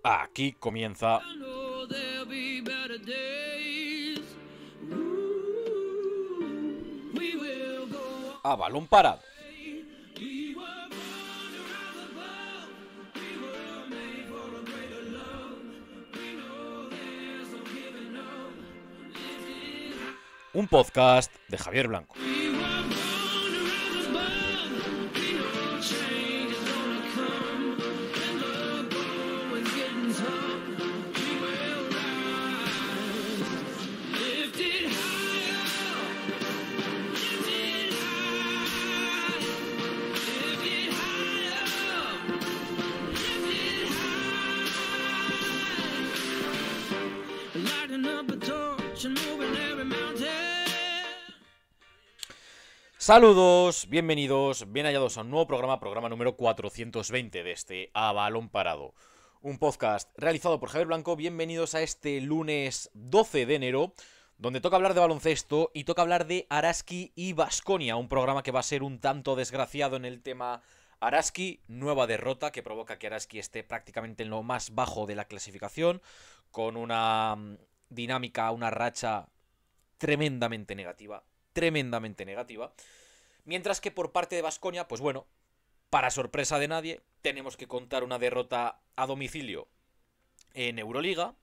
Aquí comienza A Balón Parado. Un podcast de Javier Blanco. Saludos, bienvenidos, bien hallados a un nuevo programa número 420 de este A Balón Parado. Un podcast realizado por Javier Blanco. Bienvenidos a este lunes 12 de enero, donde toca hablar de baloncesto y toca hablar de Araski y Baskonia. Un programa que va a ser un tanto desgraciado en el tema Araski. Nueva derrota que provoca que Araski esté prácticamente en lo más bajo de la clasificación, con una dinámica, una racha tremendamente negativa. Mientras que por parte de Baskonia, pues bueno, para sorpresa de nadie, tenemos que contar una derrota a domicilio en Euroliga.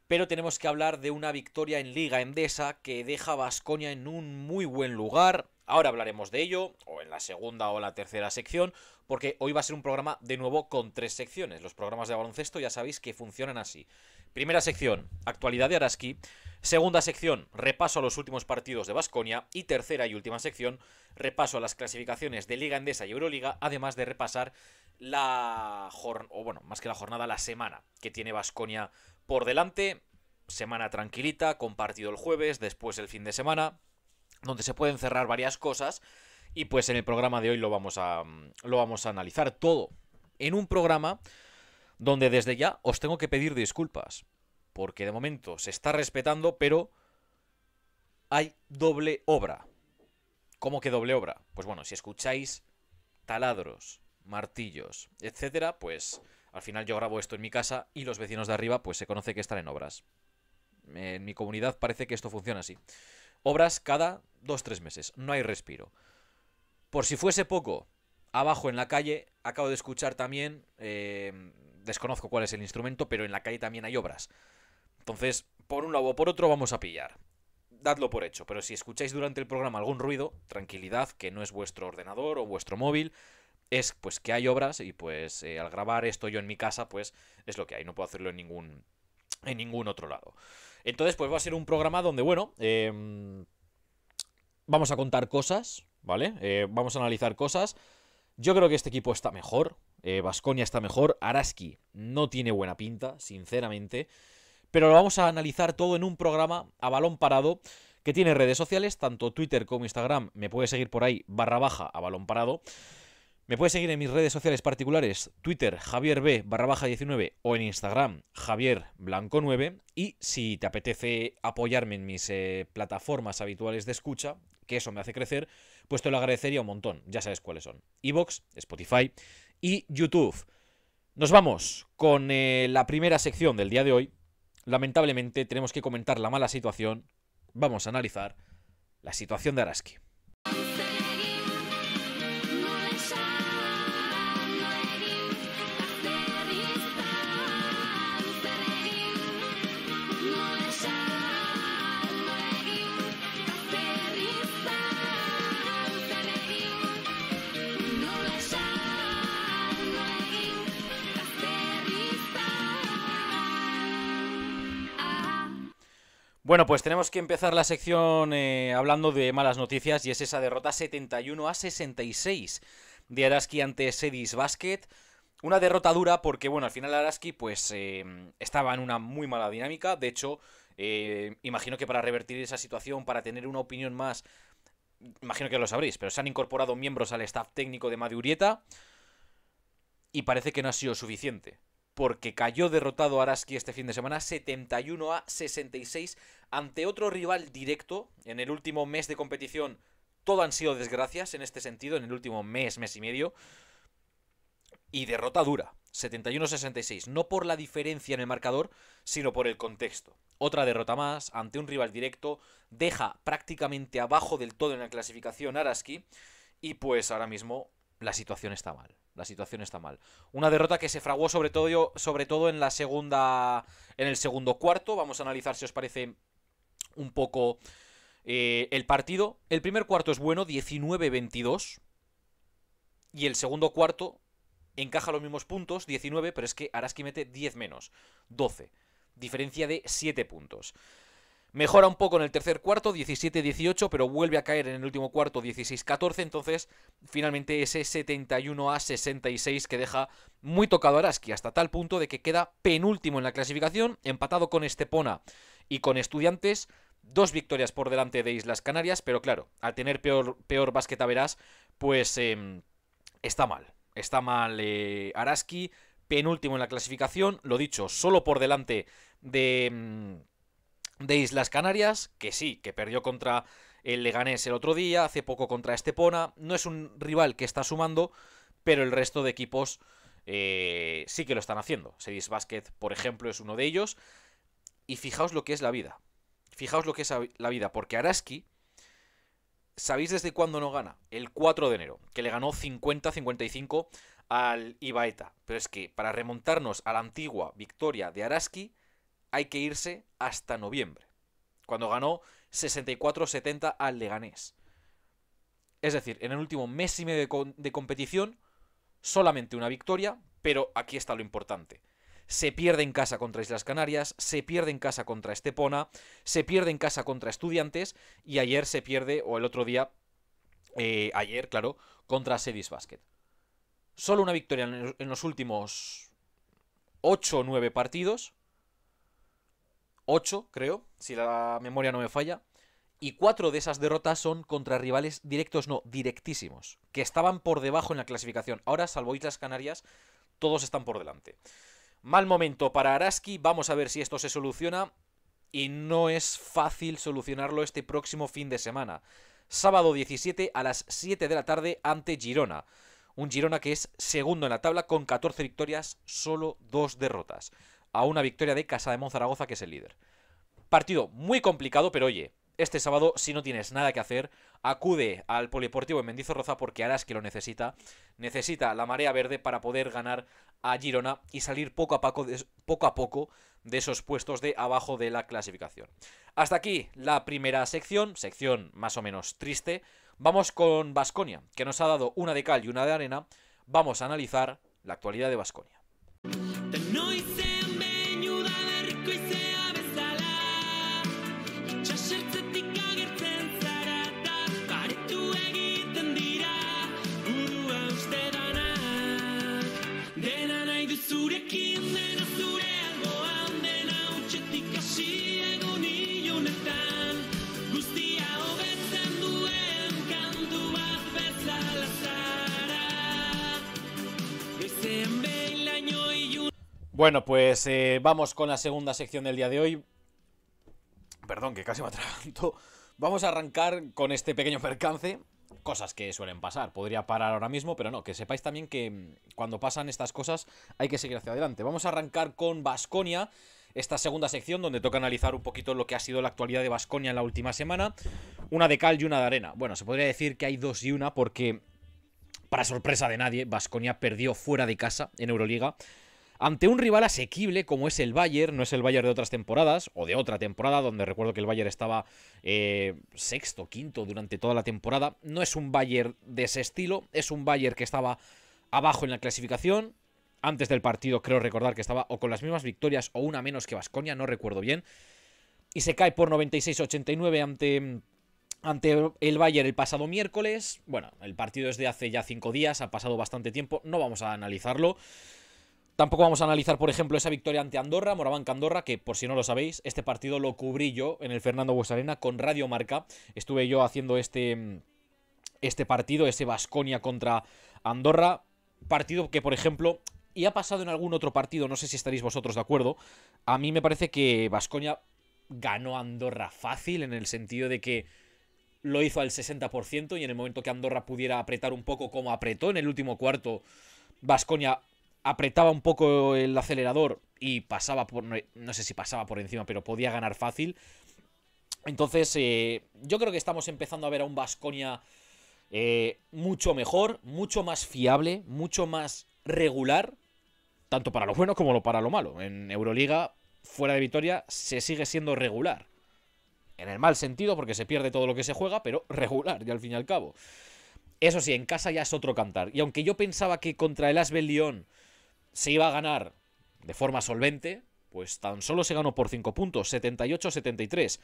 Pero tenemos que hablar de una victoria en Liga Endesa que deja a Baskonia en un muy buen lugar. Ahora hablaremos de ello, o en la segunda o la tercera sección, porque hoy va a ser un programa de nuevo con 3 secciones. Los programas de baloncesto ya sabéis que funcionan así. Primera sección, actualidad de Araski. Segunda sección, repaso a los últimos partidos de Baskonia. Y tercera y última sección, repaso a las clasificaciones de Liga Endesa y Euroliga, además de repasar la jornada, la semana que tiene Baskonia por delante. Semana tranquilita, con partido el jueves, después el fin de semana, donde se pueden cerrar varias cosas. Y pues en el programa de hoy lo vamos a analizar todo en un programa donde desde ya os tengo que pedir disculpas, porque de momento se está respetando, pero hay doble obra. ¿Cómo que doble obra? Pues bueno, si escucháis taladros, martillos, etcétera, pues al final yo grabo esto en mi casa y los vecinos de arriba pues se conoce que están en obras. En mi comunidad parece que esto funciona así. Obras cada 2-3 meses, no hay respiro. Por si fuese poco, abajo en la calle acabo de escuchar también, desconozco cuál es el instrumento, pero en la calle también hay obras. Entonces, por un lado o por otro vamos a pillar. Dadlo por hecho, pero si escucháis durante el programa algún ruido, tranquilidad, que no es vuestro ordenador o vuestro móvil, es pues que hay obras y pues al grabar esto yo en mi casa, pues es lo que hay, no puedo hacerlo en ningún otro lado. Entonces, pues va a ser un programa donde, bueno, vamos a contar cosas, ¿vale? Vamos a analizar cosas. Yo creo que este equipo está mejor, Baskonia está mejor, Araski no tiene buena pinta, sinceramente, pero lo vamos a analizar todo en un programa a balón parado que tiene redes sociales, tanto Twitter como Instagram. Me puedes seguir por ahí, /a balón parado. Me puedes seguir en mis redes sociales particulares, Twitter, JavierB /19 o en Instagram, JavierBlanco9. Y si te apetece apoyarme en mis plataformas habituales de escucha, que eso me hace crecer, pues te lo agradecería un montón. Ya sabes cuáles son: iVoox, Spotify y YouTube. Nos vamos con la primera sección del día de hoy. Lamentablemente tenemos que comentar la mala situación. Vamos a analizar la situación de Araski. Bueno, pues tenemos que empezar la sección hablando de malas noticias, y es esa derrota 71-66 de Araski ante Sedis Basket. Una derrota dura porque, bueno, al final Araski pues estaba en una muy mala dinámica. De hecho, imagino que para revertir esa situación, para tener una opinión más, imagino que lo sabréis, pero se han incorporado miembros al staff técnico de Madi Urieta y parece que no ha sido suficiente, porque cayó derrotado Araski este fin de semana 71-66 ante otro rival directo. En el último mes de competición todo han sido desgracias en este sentido, en el último mes y medio. Y derrota dura. 71-66. No por la diferencia en el marcador, sino por el contexto. Otra derrota más ante un rival directo. Deja prácticamente abajo del todo en la clasificación Araski. Y pues ahora mismo la situación está mal. La situación está mal. Una derrota que se fraguó sobre todo en la segunda. En el segundo cuarto. Vamos a analizar si os parece un poco el partido. El primer cuarto es bueno, 19-22. Y el segundo cuarto encaja los mismos puntos, 19, pero es que Araski mete 10 menos, 12. Diferencia de 7 puntos. Mejora un poco en el tercer cuarto, 17-18, pero vuelve a caer en el último cuarto, 16-14. Entonces, finalmente ese 71-66 que deja muy tocado a Araski, hasta tal punto de que queda penúltimo en la clasificación, empatado con Estepona y con Estudiantes. 2 victorias por delante de Islas Canarias, pero claro, al tener peor básquet Averas, pues está mal. Está mal Araski, penúltimo en la clasificación, lo dicho, solo por delante de Islas Canarias, que sí, que perdió contra el Leganés el otro día, hace poco contra Estepona. No es un rival que está sumando, pero el resto de equipos sí que lo están haciendo. Sedis Basket, por ejemplo, es uno de ellos. Y fijaos lo que es la vida. Fijaos lo que es la vida, porque Araski, ¿sabéis desde cuándo no gana? El 4 de enero, que le ganó 50-55 al Ibaeta. Pero es que para remontarnos a la antigua victoria de Araski hay que irse hasta noviembre, cuando ganó 64-70 al Leganés. Es decir, en el último mes y medio de competición, solamente una victoria, pero aquí está lo importante. Se pierde en casa contra Islas Canarias, se pierde en casa contra Estepona, se pierde en casa contra Estudiantes y ayer se pierde, o el otro día, ayer, claro, contra Sedis Basket. Solo una victoria en los últimos 8 o 9 partidos. 8, creo, si la memoria no me falla. Y 4 de esas derrotas son contra rivales directos, no, directísimos, que estaban por debajo en la clasificación. Ahora, salvo Islas Canarias, todos están por delante. Mal momento para Araski, vamos a ver si esto se soluciona. Y no es fácil solucionarlo este próximo fin de semana. Sábado 17 a las 7 de la tarde ante Girona. Un Girona que es segundo en la tabla con 14 victorias, solo 2 derrotas. A una victoria de Casa de Monzaragoza, que es el líder. Partido muy complicado, pero oye, este sábado, si no tienes nada que hacer, acude al Polideportivo en Mendizorroza porque Araski lo necesita. Necesita la marea verde para poder ganar a Girona y salir poco a poco de esos puestos de abajo de la clasificación. Hasta aquí la primera sección más o menos triste. Vamos con Baskonia, que nos ha dado una de cal y una de arena. Vamos a analizar la actualidad de Baskonia. Bueno, pues vamos con la segunda sección del día de hoy. Perdón, que casi me atraganto. Vamos a arrancar con este pequeño percance. Cosas que suelen pasar. Podría parar ahora mismo, pero no. Que sepáis también que cuando pasan estas cosas hay que seguir hacia adelante. Vamos a arrancar con Baskonia. Esta segunda sección donde toca analizar un poquito lo que ha sido la actualidad de Baskonia en la última semana. Una de cal y una de arena. Bueno, se podría decir que hay 2 y 1 porque, para sorpresa de nadie, Baskonia perdió fuera de casa en Euroliga ante un rival asequible como es el Bayern. No es el Bayern de otras temporadas, o de otra temporada, donde recuerdo que el Bayern estaba sexto, quinto durante toda la temporada. No es un Bayern de ese estilo, es un Bayern que estaba abajo en la clasificación. Antes del partido creo recordar que estaba o con las mismas victorias o una menos que Baskonia, no recuerdo bien. Y se cae por 96-89 ante el Bayern el pasado miércoles. Bueno, el partido es de hace ya 5 días, ha pasado bastante tiempo, no vamos a analizarlo. Tampoco vamos a analizar, por ejemplo, esa victoria ante Andorra, Morabanc Andorra, que por si no lo sabéis, este partido lo cubrí yo en el Fernando Buesa con Radio Marca. Estuve yo haciendo este partido, ese Baskonia contra Andorra. Partido que, por ejemplo, y ha pasado en algún otro partido, no sé si estaréis vosotros de acuerdo, a mí me parece que Baskonia ganó a Andorra fácil, en el sentido de que lo hizo al 60% y en el momento que Andorra pudiera apretar un poco como apretó en el último cuarto, Baskonia apretaba un poco el acelerador y pasaba por, no sé si pasaba por encima, pero podía ganar fácil. Entonces, yo creo que estamos empezando a ver a un Baskonia mucho mejor, mucho más fiable, mucho más regular, tanto para lo bueno como para lo malo. En Euroliga, fuera de Vitoria, se sigue siendo regular. En el mal sentido, porque se pierde todo lo que se juega, pero regular, y al fin y al cabo. Eso sí, en casa ya es otro cantar. Y aunque yo pensaba que contra el Asvel Lyon se iba a ganar de forma solvente, pues tan solo se ganó por 5 puntos, 78-73.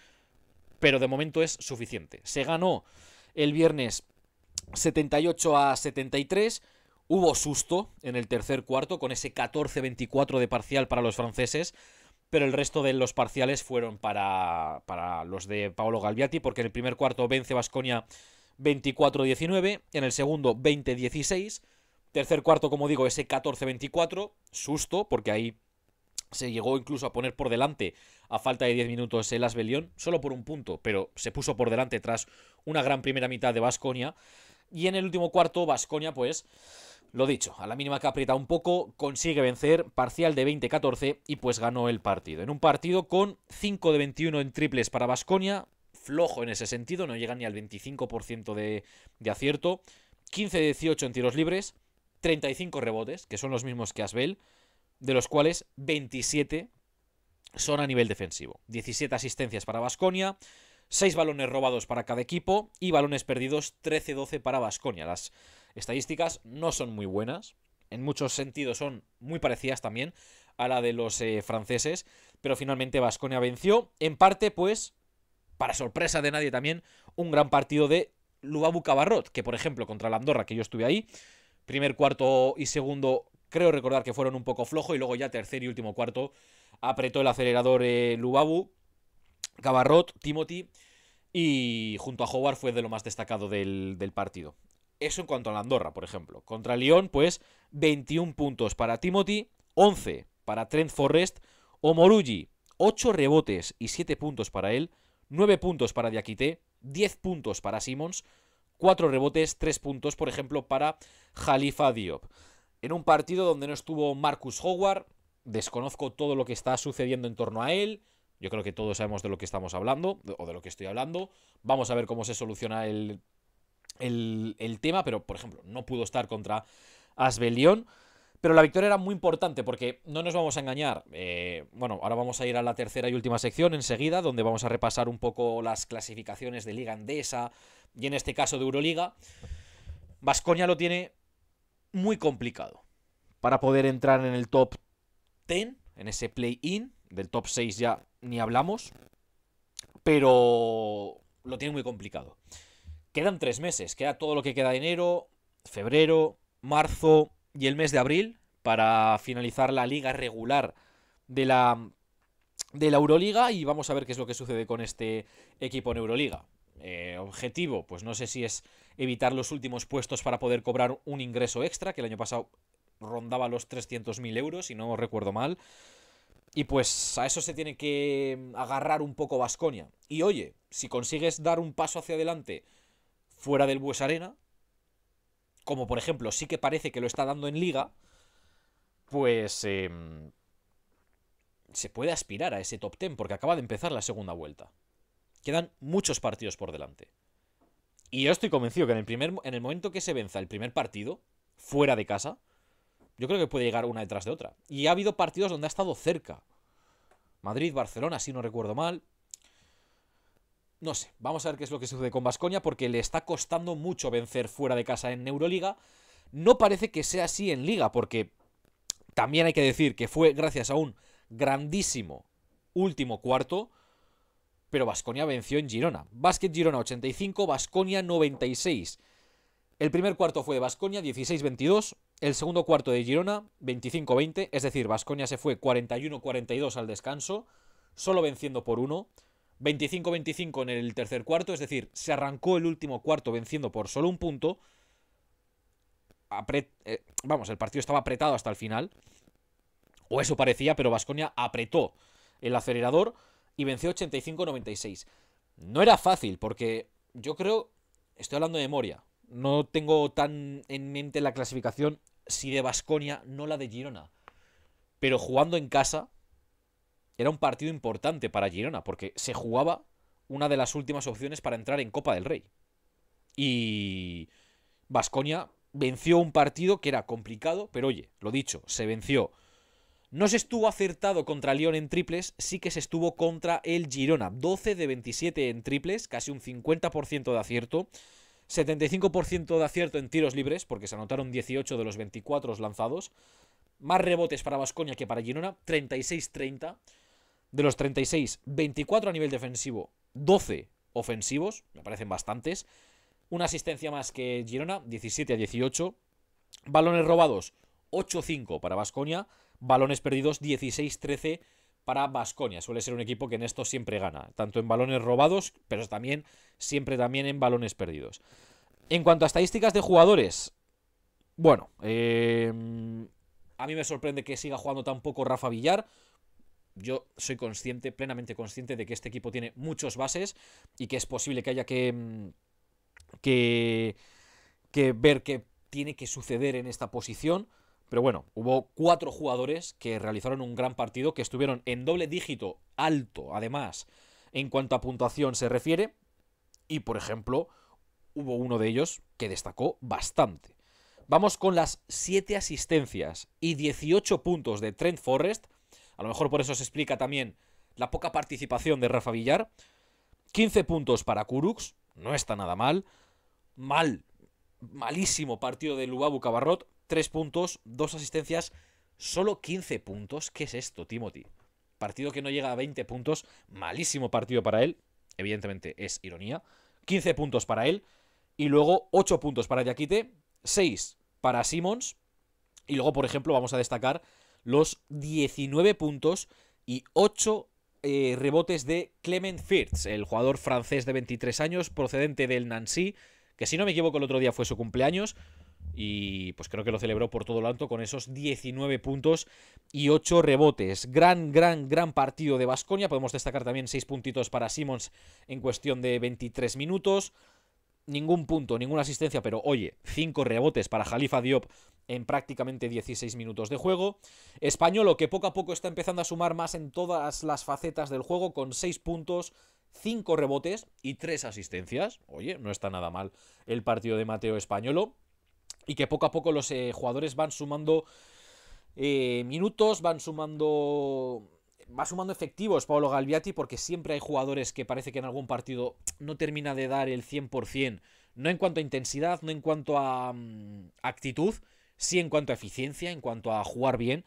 Pero de momento es suficiente. Se ganó el viernes 78-73. Hubo susto en el tercer cuarto con ese 14-24 de parcial para los franceses, pero el resto de los parciales fueron para los de Paolo Galbiati, porque en el primer cuarto vence Baskonia 24-19, en el segundo 20-16, tercer cuarto, como digo, ese 14-24, susto, porque ahí se llegó incluso a poner por delante a falta de 10 minutos el Asvel Lyon, solo por un punto, pero se puso por delante tras una gran primera mitad de Baskonia. Y en el último cuarto, Baskonia, pues, lo dicho, a la mínima que aprieta un poco, consigue vencer, parcial de 20-14, y pues ganó el partido. En un partido con 5 de 21 en triples para Baskonia, flojo en ese sentido, no llega ni al 25% de acierto, 15 de 18 en tiros libres, 35 rebotes, que son los mismos que Asvel, de los cuales 27 son a nivel defensivo. 17 asistencias para Baskonia, 6 balones robados para cada equipo y balones perdidos 13-12 para Baskonia. Las estadísticas no son muy buenas, en muchos sentidos son muy parecidas también a la de los franceses, pero finalmente Baskonia venció, en parte pues, para sorpresa de nadie también, un gran partido de Lubabu Cabarrot, que por ejemplo contra la Andorra, que yo estuve ahí, primer cuarto y segundo creo recordar que fueron un poco flojo, y luego ya tercer y último cuarto apretó el acelerador Lubabu, Cabarrot, Timothy, y junto a Howard fue de lo más destacado del partido. Eso en cuanto a la Andorra, por ejemplo. Contra Lyon, pues 21 puntos para Timothy, 11 para Trent Forrest, Omorugi, 8 rebotes y 7 puntos para él, 9 puntos para Diakité, 10 puntos para Simmons, 4 rebotes, 3 puntos, por ejemplo, para Khalifa Diop. En un partido donde no estuvo Marcus Howard, desconozco todo lo que está sucediendo en torno a él. Yo creo que todos sabemos de lo que estamos hablando, o de lo que estoy hablando. Vamos a ver cómo se soluciona el tema, pero, por ejemplo, no pudo estar contra Asvel Lyon. Pero la victoria era muy importante porque no nos vamos a engañar. Bueno, ahora vamos a ir a la tercera y última sección enseguida, donde vamos a repasar un poco las clasificaciones de Liga Endesa y en este caso de Euroliga. Baskonia lo tiene muy complicado para poder entrar en el top 10, en ese play-in. Del top 6 ya ni hablamos, pero lo tiene muy complicado. Quedan 3 meses, queda todo lo que queda de enero, febrero, marzo y el mes de abril para finalizar la liga regular de la Euroliga, y vamos a ver qué es lo que sucede con este equipo en Euroliga. Objetivo, pues no sé si es evitar los últimos puestos para poder cobrar un ingreso extra, que el año pasado rondaba los 300.000 euros, si no recuerdo mal. Y pues a eso se tiene que agarrar un poco Baskonia. Y oye, si consigues dar un paso hacia adelante fuera del Bues Arena, como por ejemplo sí que parece que lo está dando en Liga, pues se puede aspirar a ese top 10, porque acaba de empezar la segunda vuelta. Quedan muchos partidos por delante. Y yo estoy convencido que en el momento que se venza el primer partido, fuera de casa, yo creo que puede llegar una detrás de otra. Y ha habido partidos donde ha estado cerca. Madrid, Barcelona, si no recuerdo mal. No sé, vamos a ver qué es lo que sucede con Baskonia, porque le está costando mucho vencer fuera de casa en Euroliga. No parece que sea así en Liga, porque también hay que decir que fue gracias a un grandísimo último cuarto, pero Baskonia venció en Girona. Basket Girona 85, Baskonia 96. El primer cuarto fue de Baskonia 16-22, el segundo cuarto de Girona 25-20, es decir, Baskonia se fue 41-42 al descanso, solo venciendo por 1, 25-25 en el tercer cuarto, es decir, se arrancó el último cuarto venciendo por solo un punto. El partido estaba apretado hasta el final, o eso parecía, pero Baskonia apretó el acelerador y venció 85-96. No era fácil, porque yo creo, estoy hablando de memoria, no tengo tan en mente la clasificación sí de Baskonia, no la de Girona. Pero jugando en casa era un partido importante para Girona, porque se jugaba una de las últimas opciones para entrar en Copa del Rey. Y Baskonia venció un partido que era complicado, pero oye, lo dicho, se venció. No se estuvo acertado contra Lyon en triples, sí que se estuvo contra el Girona. 12 de 27 en triples, casi un 50% de acierto. 75% de acierto en tiros libres, porque se anotaron 18 de los 24 lanzados. Más rebotes para Baskonia que para Girona, 36-30. De los 36, 24 a nivel defensivo, 12 ofensivos, me parecen bastantes. Una asistencia más que Girona, 17-18. Balones robados, 8-5 para Baskonia. Balones perdidos, 16-13 para Baskonia. Suele ser un equipo que en esto siempre gana, tanto en balones robados, pero también siempre en balones perdidos. En cuanto a estadísticas de jugadores, bueno, a mí me sorprende que siga jugando tan poco Rafa Villar. Yo soy consciente, plenamente consciente de que este equipo tiene muchos bases y que es posible que haya que ver qué tiene que suceder en esta posición. Pero bueno, hubo 4 jugadores que realizaron un gran partido, que estuvieron en doble dígito alto, además, en cuanto a puntuación se refiere. Y, por ejemplo, hubo uno de ellos que destacó bastante. Vamos con las 7 asistencias y 18 puntos de Trent Forrest. A lo mejor por eso se explica también la poca participación de Rafa Villar. 15 puntos para Kurucs, no está nada mal. Malísimo partido de Lubabu Cabarrot. 3 puntos, 2 asistencias, solo 15 puntos. ¿Qué es esto, Timothy? Partido que no llega a 20 puntos. Malísimo partido para él. Evidentemente es ironía. 15 puntos para él. Y luego 8 puntos para Diakite. 6 para Simmons. Y luego, por ejemplo, vamos a destacar los 19 puntos y 8 rebotes de Clement Firth, el jugador francés de 23 años, procedente del Nancy, que si no me equivoco el otro día fue su cumpleaños, y pues creo que lo celebró por todo lo alto con esos 19 puntos y 8 rebotes. Gran partido de Baskonia. Podemos destacar también 6 puntitos para Simmons en cuestión de 23 minutos. Ningún punto, ninguna asistencia, pero oye, 5 rebotes para Khalifa Diop en prácticamente 16 minutos de juego. Españolo, que poco a poco está empezando a sumar más en todas las facetas del juego, con 6 puntos, 5 rebotes y 3 asistencias. Oye, no está nada mal el partido de Mateo Españolo. Y que poco a poco los jugadores van sumando minutos, va sumando efectivos Paolo Galviati, porque siempre hay jugadores que parece que en algún partido no termina de dar el 100%, no en cuanto a intensidad, no en cuanto a actitud, sí en cuanto a eficiencia, en cuanto a jugar bien,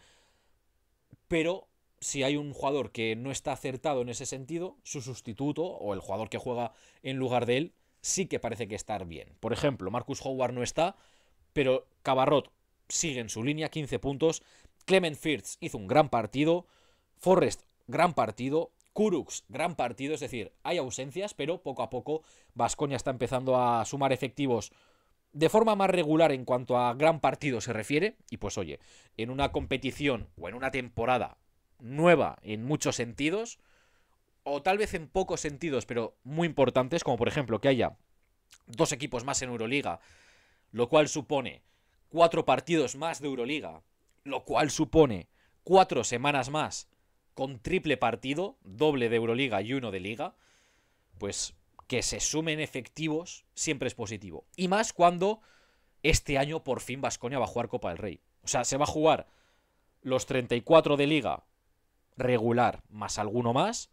pero si hay un jugador que no está acertado en ese sentido, su sustituto o el jugador que juega en lugar de él sí que parece que está bien. Por ejemplo, Marcus Howard no está, pero Cabarrot sigue en su línea, 15 puntos. Clement Firth hizo un gran partido. Forrest, gran partido. Kurucs, gran partido. Es decir, hay ausencias, pero poco a poco Baskonia está empezando a sumar efectivos de forma más regular en cuanto a gran partido se refiere. Y pues oye, en una competición o en una temporada nueva en muchos sentidos, o tal vez en pocos sentidos, pero muy importantes, como por ejemplo que haya 2 equipos más en Euroliga, lo cual supone 4 partidos más de Euroliga, lo cual supone 4 semanas más con triple partido, doble de Euroliga y 1 de Liga, pues que se sumen efectivos siempre es positivo. Y más cuando este año por fin Baskonia va a jugar Copa del Rey. O sea, se va a jugar los 34 de Liga regular más alguno más,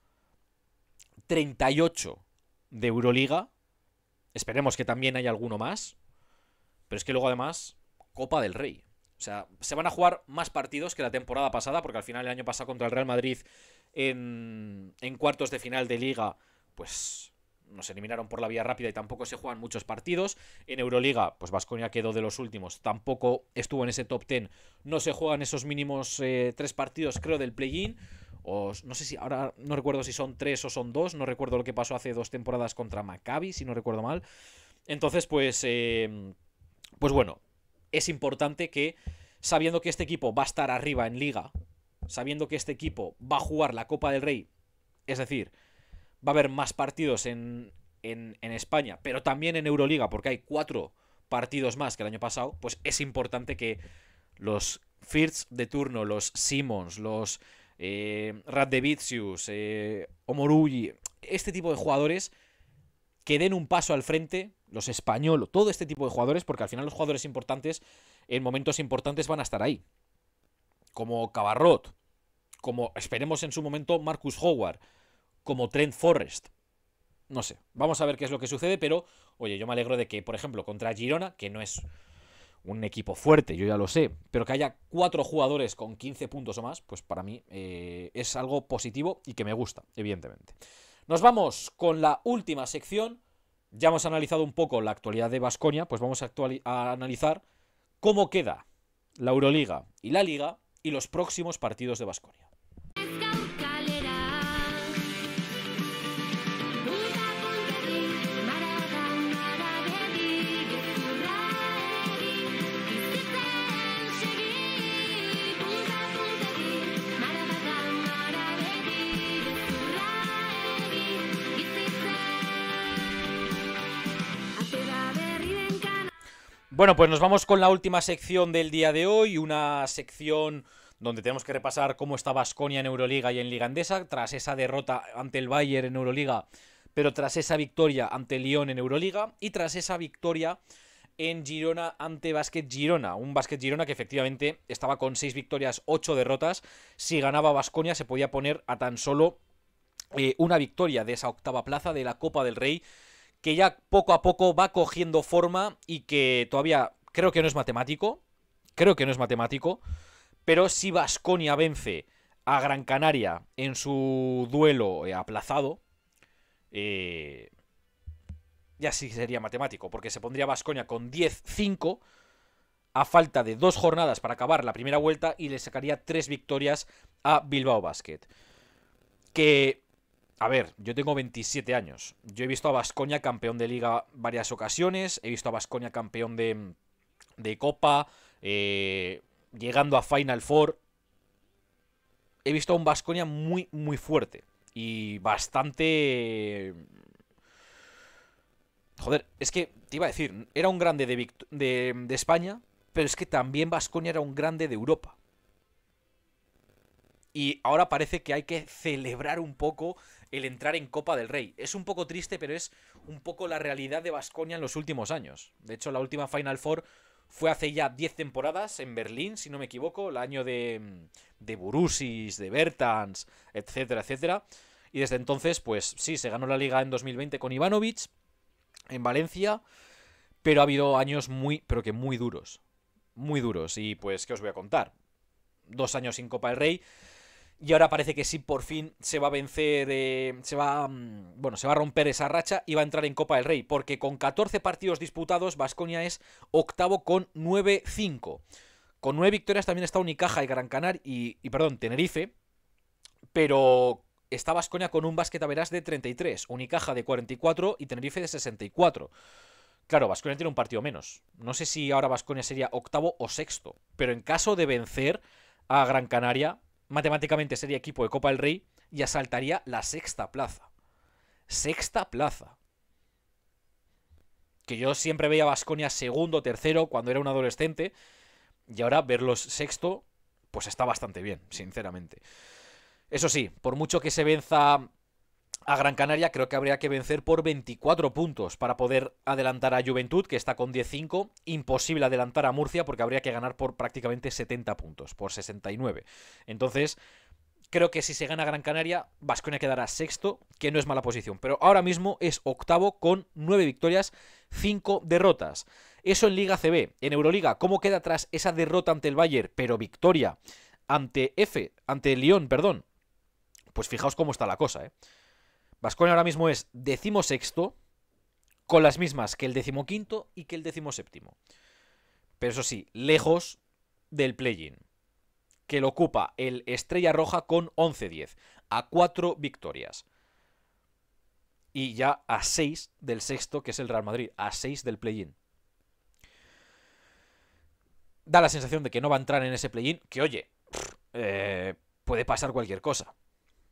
38 de Euroliga, esperemos que también haya alguno más, pero es que luego además Copa del Rey. O sea, se van a jugar más partidos que la temporada pasada, porque al final el año pasado contra el Real Madrid en cuartos de final de Liga, pues nos eliminaron por la vía rápida y tampoco se juegan muchos partidos. En Euroliga, pues Baskonia quedó de los últimos, tampoco estuvo en ese top 10. No se juegan esos mínimos 3 partidos, creo, del play-in. O no sé si, ahora no recuerdo si son 3 o son 2. No recuerdo lo que pasó hace 2 temporadas contra Maccabi, si no recuerdo mal. Entonces, pues bueno, es importante que, sabiendo que este equipo va a estar arriba en Liga, sabiendo que este equipo va a jugar la Copa del Rey, es decir, va a haber más partidos en España, pero también en Euroliga, porque hay 4 partidos más que el año pasado, pues es importante que los Firth de turno, los Simons, los Radevicius, Omorugi, este tipo de jugadores que den un paso al frente, los españoles, todo este tipo de jugadores, porque al final los jugadores importantes en momentos importantes van a estar ahí. Como Cabarrot, como esperemos en su momento Marcus Howard, como Trent Forrest. No sé, vamos a ver qué es lo que sucede, pero oye, yo me alegro de que, por ejemplo, contra Girona, que no es un equipo fuerte, yo ya lo sé, pero que haya 4 jugadores con 15 puntos o más, pues para mí es algo positivo y que me gusta, evidentemente. Nos vamos con la última sección. Ya hemos analizado un poco la actualidad de Baskonia, pues vamos a analizar cómo queda la Euroliga y la Liga y los próximos partidos de Baskonia. Bueno, pues nos vamos con la última sección del día de hoy, una sección donde tenemos que repasar cómo está Baskonia en Euroliga y en Liga Endesa, tras esa derrota ante el Bayern en Euroliga, pero tras esa victoria ante Lyon en Euroliga, y tras esa victoria en Girona ante Basket Girona, un Basket Girona que efectivamente estaba con 6 victorias, 8 derrotas. Si ganaba Baskonia se podía poner a tan solo una victoria de esa octava plaza de la Copa del Rey, que ya poco a poco va cogiendo forma y que todavía creo que no es matemático, pero si Baskonia vence a Gran Canaria en su duelo aplazado, ya sí sería matemático, porque se pondría Baskonia con 10-5 a falta de 2 jornadas para acabar la primera vuelta y le sacaría 3 victorias a Bilbao Basket. Que... A ver, yo tengo 27 años. Yo he visto a Baskonia campeón de Liga varias ocasiones. He visto a Baskonia campeón de Copa. Llegando a Final Four. He visto a un Baskonia muy, muy fuerte. Y bastante... Joder, es que te iba a decir, era un grande de España, pero es que también Baskonia era un grande de Europa. Y ahora parece que hay que celebrar un poco el entrar en Copa del Rey. Es un poco triste, pero es un poco la realidad de Baskonia en los últimos años. De hecho, la última Final Four fue hace ya 10 temporadas en Berlín, si no me equivoco, el año de Burusis, de Bertans, etcétera, etcétera. Y desde entonces, pues sí, se ganó la Liga en 2020 con Ivanovic, en Valencia, pero ha habido años pero que muy duros. Muy duros. Y pues, ¿qué os voy a contar? 2 años sin Copa del Rey. Y ahora parece que sí, por fin se va a vencer, se va a romper esa racha y va a entrar en Copa del Rey. Porque con 14 partidos disputados, Baskonia es octavo con 9-5. Con 9 victorias también está Unicaja y Gran Canaria Tenerife. Pero está Baskonia con un básquet average de 33, Unicaja de 44 y Tenerife de 64. Claro, Baskonia tiene un partido menos. No sé si ahora Baskonia sería octavo o sexto. Pero en caso de vencer a Gran Canaria, matemáticamente sería equipo de Copa del Rey y asaltaría la sexta plaza. Sexta plaza. Que yo siempre veía a Baskonia segundo, tercero, cuando era un adolescente. Y ahora verlos sexto, pues está bastante bien, sinceramente. Eso sí, por mucho que se venza a Gran Canaria, creo que habría que vencer por 24 puntos para poder adelantar a Juventud, que está con 10-5. Imposible adelantar a Murcia porque habría que ganar por prácticamente 70 puntos, por 69. Entonces, creo que si se gana Gran Canaria, Baskonia quedará sexto, que no es mala posición. Pero ahora mismo es octavo con 9 victorias, 5 derrotas. Eso en Liga CB. En Euroliga, ¿cómo queda tras esa derrota ante el Bayern, pero victoria ante Lyon, perdón? Pues fijaos cómo está la cosa, ¿eh? Baskonia ahora mismo es 16º, con las mismas que el 15º y que el 17º. Pero eso sí, lejos del play-in, que lo ocupa el Estrella Roja con 11-10, a 4 victorias. Y ya a 6 del sexto, que es el Real Madrid, a 6 del play-in. Da la sensación de que no va a entrar en ese play-in, que oye, puede pasar cualquier cosa.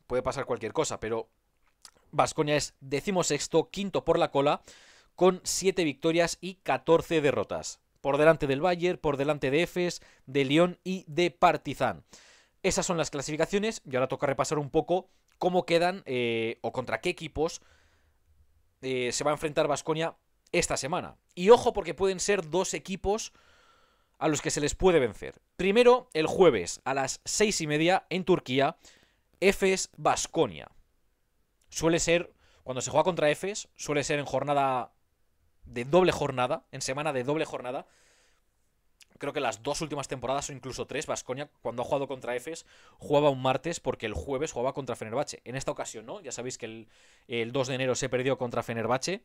Puede pasar cualquier cosa, pero Baskonia es 16º, quinto por la cola, con 7 victorias y 14 derrotas. por delante del Bayern, por delante de Efes, de Lyon y de Partizan. Esas son las clasificaciones y ahora toca repasar un poco cómo quedan o contra qué equipos se va a enfrentar Baskonia esta semana. Y ojo porque pueden ser dos equipos a los que se les puede vencer. Primero, el jueves a las 6:30 en Turquía, Efes Baskonia. Suele ser, cuando se juega contra Efes, suele ser en jornada de doble jornada, en semana de doble jornada. Creo que las 2 últimas temporadas, o incluso 3, Baskonia, cuando ha jugado contra Efes, jugaba un martes porque el jueves jugaba contra Fenerbahce. En esta ocasión no, ya sabéis que el 2 de enero se perdió contra Fenerbahce.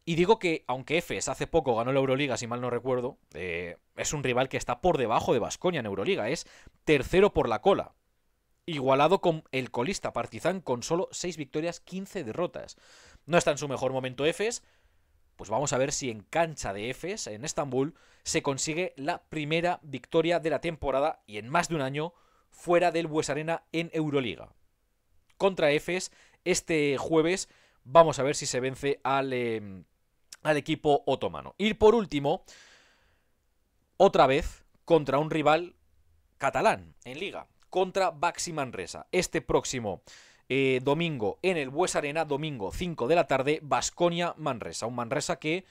Y digo que, aunque Efes hace poco ganó la Euroliga, si mal no recuerdo, es un rival que está por debajo de Baskonia en Euroliga. Es tercero por la cola. Igualado con el colista Partizan con solo 6 victorias, 15 derrotas. No está en su mejor momento Efes. Pues vamos a ver si en cancha de Efes, en Estambul, se consigue la primera victoria de la temporada y en más de un año fuera del Bues Arena en Euroliga. Contra Efes, este jueves, vamos a ver si se vence al equipo otomano. Y por último, otra vez contra un rival catalán en Liga, contra Baxi Manresa. Este próximo domingo en el Bues Arena, domingo 5 de la tarde, Baskonia Manresa. Un Manresa que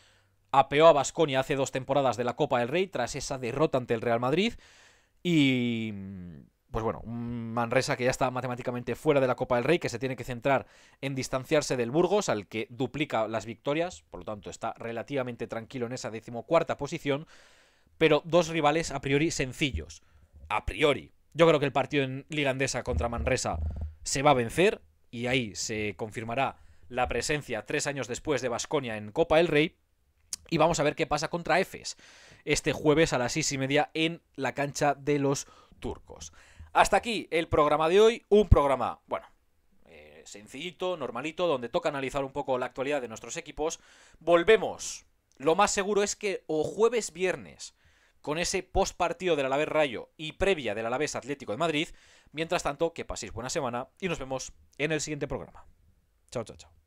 apeó a Baskonia hace 2 temporadas de la Copa del Rey tras esa derrota ante el Real Madrid. Y pues bueno, un Manresa que ya está matemáticamente fuera de la Copa del Rey, que se tiene que centrar en distanciarse del Burgos, al que duplica las victorias, por lo tanto está relativamente tranquilo en esa 14ª posición, pero dos rivales a priori sencillos. A priori. Yo creo que el partido en Liga Endesa contra Manresa se va a vencer y ahí se confirmará la presencia 3 años después de Baskonia en Copa del Rey. Y vamos a ver qué pasa contra Efes este jueves a las 6:30 en la cancha de los turcos. Hasta aquí el programa de hoy. Un programa, bueno, sencillito, normalito, donde toca analizar un poco la actualidad de nuestros equipos. Volvemos. Lo más seguro es que o jueves-viernes, con ese post partido del Alavés Rayo y previa del Alavés Atlético de Madrid. Mientras tanto, que paséis buena semana y nos vemos en el siguiente programa. Chao, chao, chao.